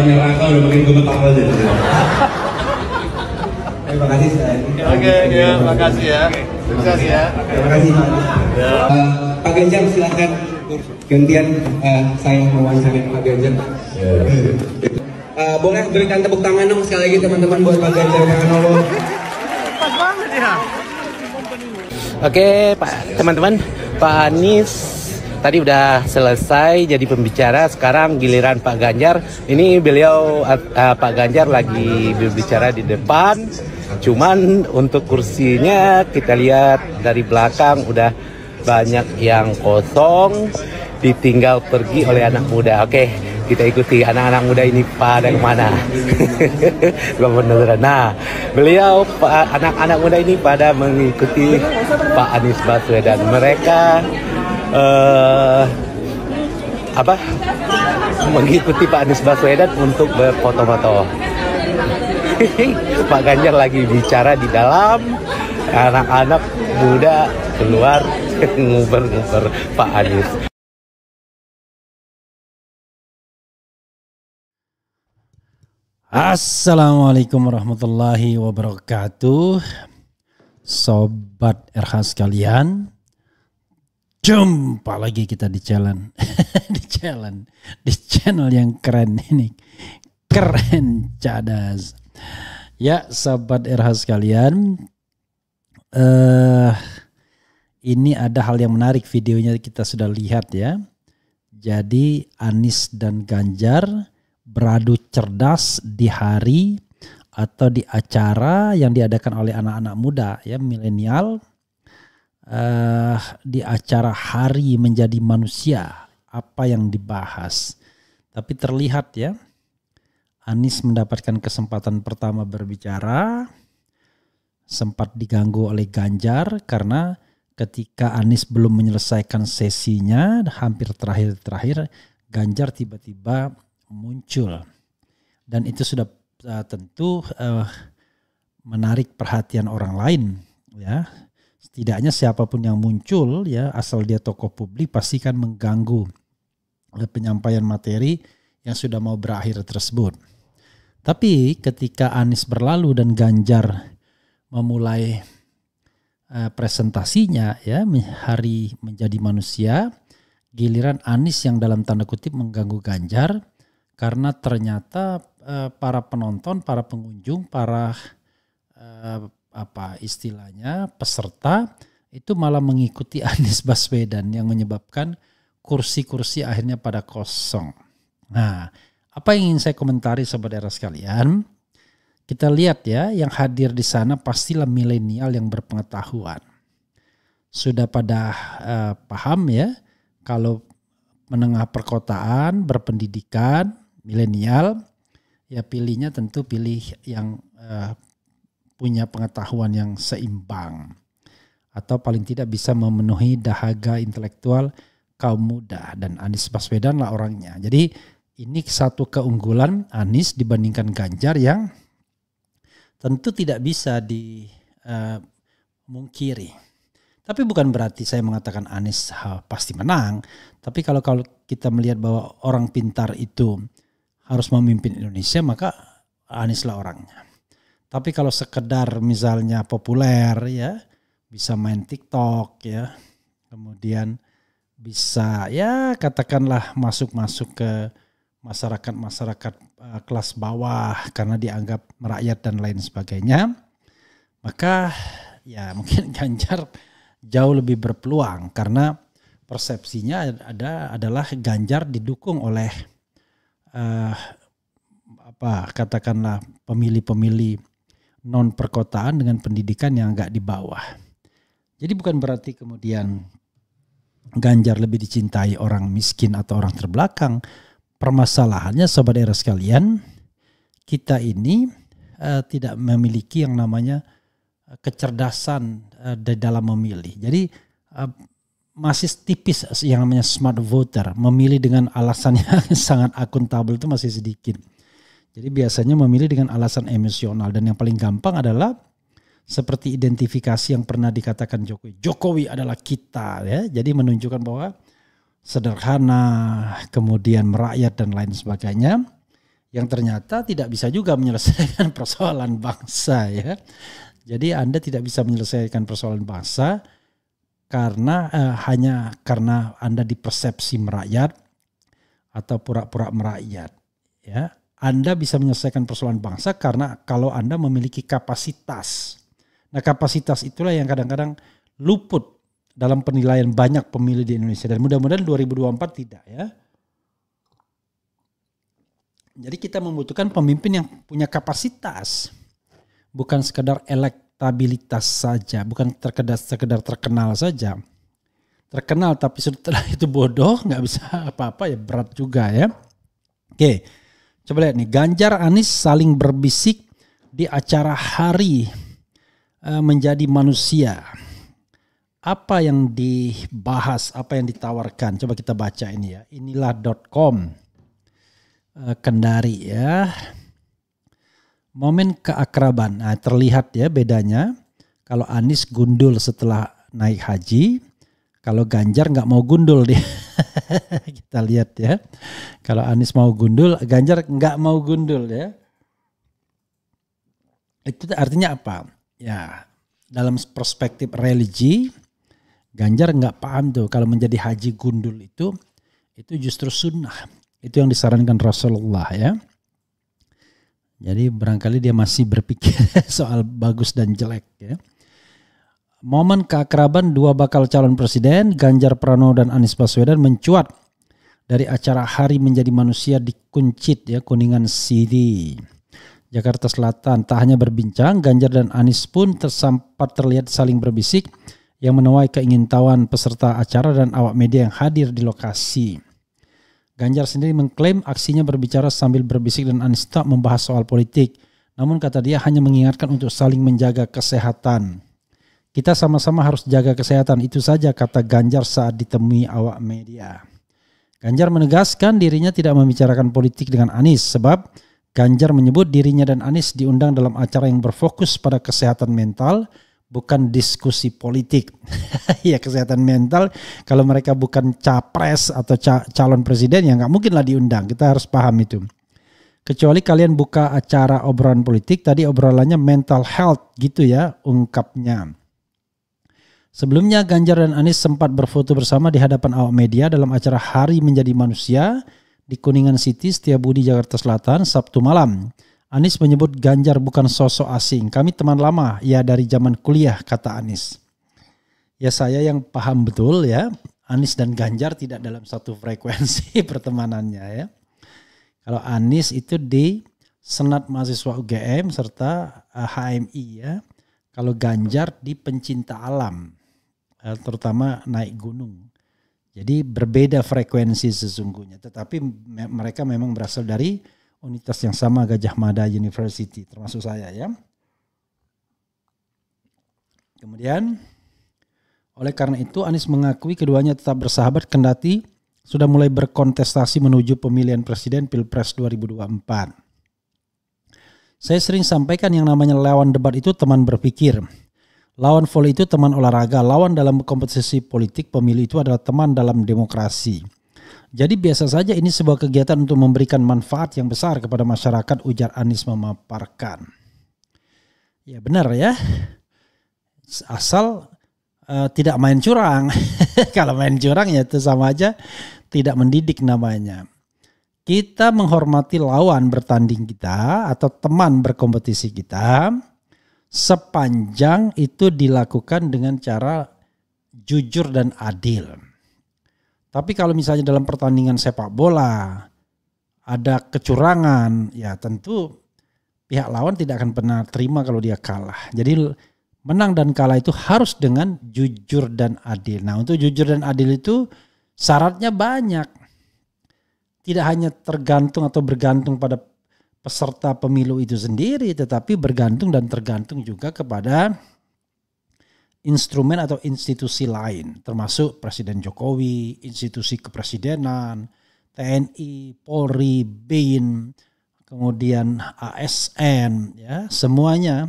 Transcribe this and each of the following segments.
suaranya Raka udah makin gemetar aja. Terima kasih. Oke, terima kasih ya. Sukses ya. Terima kasih Pak. Pak Ganjar silahkan gantian saya mewawancari Pak Ganjar. Boleh berikan tepuk tangan dong sekali lagi teman-teman buat Pak Ganjar Pranowo. Pas banget ya. Oke, Pak teman-teman, Pak Anies tadi udah selesai jadi pembicara, sekarang giliran Pak Ganjar. Ini beliau Pak Ganjar lagi berbicara di depan, cuman untuk kursinya kita lihat dari belakang udah banyak yang kosong, ditinggal pergi oleh anak muda. Oke, kita ikuti anak-anak muda ini pada kemana. Nah, beliau anak-anak muda ini pada mengikuti Pak Anies Baswedan. Mereka mengikuti Pak Anies Baswedan untuk berfoto-foto. Pak Ganjar lagi bicara di dalam, anak-anak muda keluar nguber-nguber Pak Anies. Assalamualaikum warahmatullahi wabarakatuh. Sobat RH sekalian, jumpa lagi kita di channel di channel yang keren ini, keren cadas. Ya sobat RH sekalian, ini ada hal yang menarik, videonya kita sudah lihat ya. Jadi Anies dan Ganjar beradu cerdas di hari atau di acara yang diadakan oleh anak-anak muda ya, milenial, di acara Hari Menjadi Manusia. Apa yang dibahas? Tapi terlihat ya, Anies mendapatkan kesempatan pertama berbicara, sempat diganggu oleh Ganjar karena ketika Anies belum menyelesaikan sesinya, hampir terakhir Ganjar tiba-tiba muncul, dan itu sudah tentu menarik perhatian orang lain ya. Setidaknya siapapun yang muncul ya, asal dia tokoh publik, pasti kan mengganggu penyampaian materi yang sudah mau berakhir tersebut. Tapi ketika Anies berlalu dan Ganjar memulai presentasinya ya, Hari Menjadi Manusia, giliran Anies yang dalam tanda kutip mengganggu Ganjar. Karena ternyata para penonton, para pengunjung, para istilahnya peserta itu malah mengikuti Anies Baswedan, yang menyebabkan kursi-kursi akhirnya pada kosong. Nah, apa yang ingin saya komentari sobat era sekalian? Kita lihat ya, yang hadir di sana pastilah milenial yang berpengetahuan. Sudah pada paham ya, kalau menengah perkotaan, berpendidikan, milenial, ya pilihnya tentu pilih yang punya pengetahuan yang seimbang, atau paling tidak bisa memenuhi dahaga intelektual kaum muda, dan Anies Baswedan lah orangnya. Jadi ini satu keunggulan Anies dibandingkan Ganjar yang tentu tidak bisa dimungkiri. Tapi bukan berarti saya mengatakan Anies pasti menang. Tapi kalau kita melihat bahwa orang pintar itu harus memimpin Indonesia, maka Anies lah orangnya. Tapi kalau sekedar misalnya populer ya, bisa main TikTok ya, kemudian bisa ya katakanlah masuk ke masyarakat kelas bawah karena dianggap merakyat dan lain sebagainya, maka ya mungkin Ganjar jauh lebih berpeluang, karena persepsinya adalah Ganjar didukung oleh katakanlah pemilih-pemilih non perkotaan dengan pendidikan yang agak di bawah. Jadi bukan berarti kemudian Ganjar lebih dicintai orang miskin atau orang terbelakang. Permasalahannya sobat era sekalian, kita ini tidak memiliki yang namanya kecerdasan di dalam memilih. Jadi masih tipis yang namanya smart voter, memilih dengan alasan yang sangat akuntabel itu masih sedikit. Jadi biasanya memilih dengan alasan emosional, dan yang paling gampang adalah seperti identifikasi yang pernah dikatakan Jokowi. Jokowi adalah kita ya. Jadi menunjukkan bahwa sederhana, kemudian merakyat dan lain sebagainya. yang ternyata tidak bisa juga menyelesaikan persoalan bangsa ya. Jadi Anda tidak bisa menyelesaikan persoalan bangsa karena hanya karena Anda dipersepsi merakyat atau pura-pura merakyat ya. Anda bisa menyelesaikan persoalan bangsa karena kalau Anda memiliki kapasitas. Nah, kapasitas itulah yang kadang-kadang luput dalam penilaian banyak pemilih di Indonesia, dan mudah-mudahan 2024 tidak ya. Jadi kita membutuhkan pemimpin yang punya kapasitas, bukan sekedar elektabilitas saja, bukan sekedar terkenal saja. Terkenal tapi setelah itu bodoh, nggak bisa apa-apa ya, berat juga ya. Oke, coba lihat nih, Ganjar Anies saling berbisik di acara Hari Menjadi Manusia. Apa yang dibahas, apa yang ditawarkan? Coba kita baca ini ya. Inilah.com Kendari ya. Momen keakraban. Nah, terlihat ya bedanya. Kalau Anies gundul setelah naik haji, kalau Ganjar nggak mau gundul dia. Kita lihat ya. Kalau Anies mau gundul, Ganjar nggak mau gundul ya. Itu artinya apa? Ya, dalam perspektif religi, Ganjar nggak paham tuh kalau menjadi haji gundul itu justru sunnah. Itu yang disarankan Rasulullah ya. Jadi barangkali dia masih berpikir soal bagus dan jelek ya. Momen keakraban dua bakal calon presiden, Ganjar Pranowo dan Anies Baswedan, mencuat dari acara Hari Menjadi Manusia di Kuncit ya, Kuningan City, Jakarta Selatan. Tak hanya berbincang, Ganjar dan Anies pun sempat terlihat saling berbisik yang menuai keingintahuan peserta acara dan awak media yang hadir di lokasi. Ganjar sendiri mengklaim aksinya berbicara sambil berbisik dan Anies tak membahas soal politik. Namun kata dia hanya mengingatkan untuk saling menjaga kesehatan. Kita sama-sama harus jaga kesehatan, itu saja kata Ganjar saat ditemui awak media. Ganjar menegaskan dirinya tidak membicarakan politik dengan Anies sebab Ganjar menyebut dirinya dan Anies diundang dalam acara yang berfokus pada kesehatan mental, bukan diskusi politik. Ya, kesehatan mental kalau mereka bukan capres atau calon presiden ya nggak mungkin lah diundang. Kita harus paham itu. Kecuali kalian buka acara obrolan politik, tadi obrolannya mental health gitu ya ungkapnya. Sebelumnya Ganjar dan Anies sempat berfoto bersama di hadapan awak media dalam acara Hari Menjadi Manusia di Kuningan City, Setiabudi, Jakarta Selatan, Sabtu malam. Anies menyebut Ganjar bukan sosok asing. Kami teman lama, ya dari zaman kuliah, kata Anies. Ya saya yang paham betul ya, Anies dan Ganjar tidak dalam satu frekuensi pertemanannya ya. Kalau Anies itu di Senat Mahasiswa UGM serta HMI ya. Kalau Ganjar di pencinta alam, terutama naik gunung. Jadi berbeda frekuensi sesungguhnya. Tetapi mereka memang berasal dari unitas yang sama, Gajah Mada University, termasuk saya ya. Kemudian, oleh karena itu Anies mengakui keduanya tetap bersahabat kendati sudah mulai berkontestasi menuju pemilihan presiden Pilpres 2024. Saya sering sampaikan yang namanya lawan debat itu teman berpikir. Lawan voli itu teman olahraga, lawan dalam kompetisi politik pemilu itu adalah teman dalam demokrasi. Jadi biasa saja ini sebuah kegiatan untuk memberikan manfaat yang besar kepada masyarakat, ujar Anies memaparkan. Ya benar ya, asal tidak main curang. Kalau main curang ya itu sama aja tidak mendidik namanya. Kita menghormati lawan bertanding kita atau teman berkompetisi kita sepanjang itu dilakukan dengan cara jujur dan adil. Tapi kalau misalnya dalam pertandingan sepak bola ada kecurangan, ya tentu pihak lawan tidak akan pernah terima kalau dia kalah. Jadi menang dan kalah itu harus dengan jujur dan adil. Nah, untuk jujur dan adil itu syaratnya banyak. Tidak hanya tergantung atau bergantung pada peserta pemilu itu sendiri, tetapi bergantung dan tergantung juga kepada instrumen atau institusi lain, termasuk Presiden Jokowi, institusi kepresidenan, TNI, Polri, BIN, kemudian ASN, ya semuanya,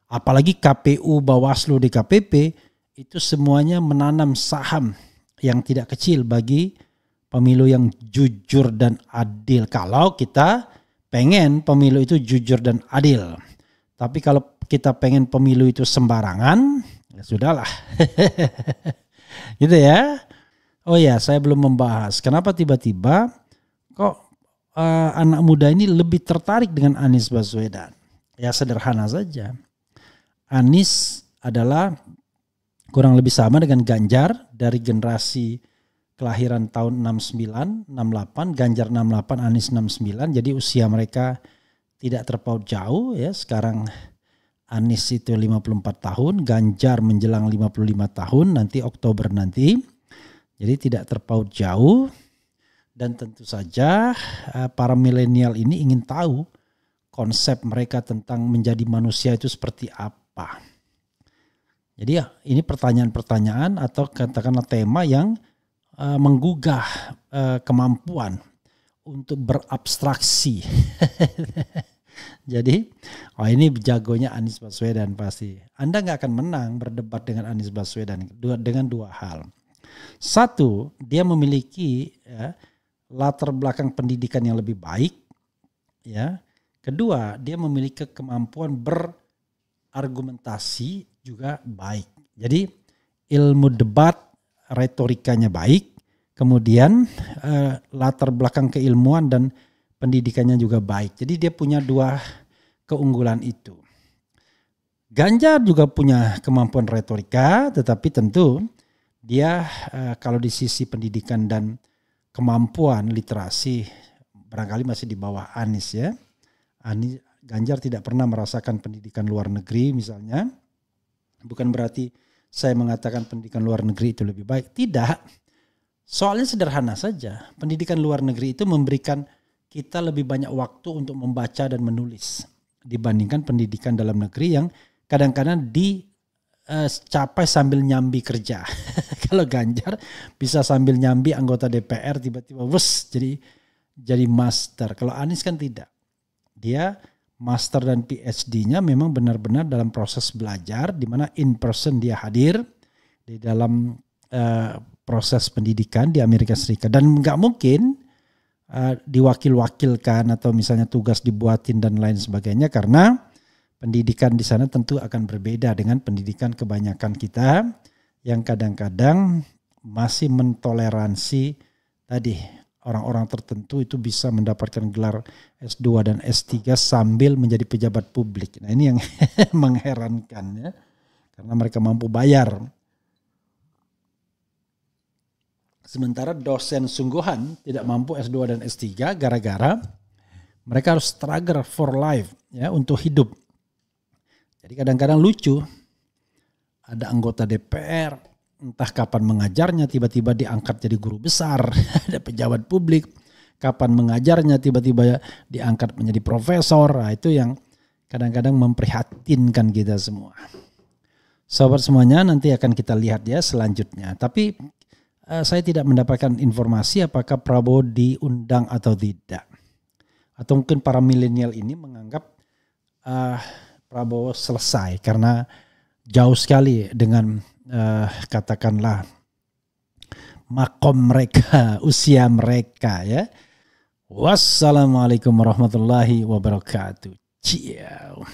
apalagi KPU, Bawaslu, DKPP, itu semuanya menanam saham yang tidak kecil bagi pemilu yang jujur dan adil. Kalau kita pengen pemilu itu jujur dan adil. Tapi kalau kita pengen pemilu itu sembarangan, ya sudahlah. Gitu ya. Oh ya, saya belum membahas kenapa tiba-tiba kok anak muda ini lebih tertarik dengan Anies Baswedan. Ya sederhana saja. Anies adalah kurang lebih sama dengan Ganjar dari generasi kelahiran tahun 69, 68, Ganjar 68, Anies 69. Jadi usia mereka tidak terpaut jauh ya. Sekarang Anies itu 54 tahun, Ganjar menjelang 55 tahun nanti Oktober nanti. Jadi tidak terpaut jauh. Dan tentu saja para milenial ini ingin tahu konsep mereka tentang menjadi manusia itu seperti apa. Jadi ya ini pertanyaan-pertanyaan atau katakanlah tema yang menggugah kemampuan untuk berabstraksi. Jadi ini jagonya Anies Baswedan pasti. Anda gak akan menang berdebat dengan Anies Baswedan dengan dua hal. Satu, dia memiliki latar belakang pendidikan yang lebih baik, ya. Kedua, dia memiliki kemampuan berargumentasi juga baik. Jadi ilmu debat, retorikanya baik, kemudian latar belakang keilmuan dan pendidikannya juga baik. Jadi dia punya dua keunggulan itu. Ganjar juga punya kemampuan retorika, tetapi tentu dia kalau di sisi pendidikan dan kemampuan literasi barangkali masih di bawah Anies ya. Ganjar tidak pernah merasakan pendidikan luar negeri misalnya. Bukan berarti saya mengatakan pendidikan luar negeri itu lebih baik. Tidak. Soalnya sederhana saja. Pendidikan luar negeri itu memberikan kita lebih banyak waktu untuk membaca dan menulis. Dibandingkan pendidikan dalam negeri yang kadang-kadang capai sambil nyambi kerja. Kalau Ganjar bisa sambil nyambi anggota DPR tiba-tiba jadi master. Kalau Anies kan tidak. Dia master dan PhD-nya memang benar-benar dalam proses belajar di mana in person dia hadir di dalam proses pendidikan di Amerika Serikat dan nggak mungkin diwakil-wakilkan atau misalnya tugas dibuatin dan lain sebagainya karena pendidikan di sana tentu akan berbeda dengan pendidikan kebanyakan kita yang kadang-kadang masih mentoleransi tadi orang-orang tertentu itu bisa mendapatkan gelar S2 dan S3 sambil menjadi pejabat publik. Nah ini yang mengherankan ya, karena mereka mampu bayar. Sementara dosen sungguhan tidak mampu S2 dan S3 gara-gara mereka harus struggle for life ya untuk hidup. Jadi kadang-kadang lucu, ada anggota DPR, entah kapan mengajarnya tiba-tiba diangkat jadi guru besar, ada pejabat publik, kapan mengajarnya tiba-tiba diangkat menjadi profesor, nah, itu yang kadang-kadang memprihatinkan kita semua. Sobat semuanya nanti akan kita lihat ya selanjutnya, tapi saya tidak mendapatkan informasi apakah Prabowo diundang atau tidak. Atau mungkin para milenial ini menganggap Prabowo selesai karena jauh sekali dengan katakanlah makom mereka, usia mereka ya. Wassalamualaikum warahmatullahi wabarakatuh. Ciao.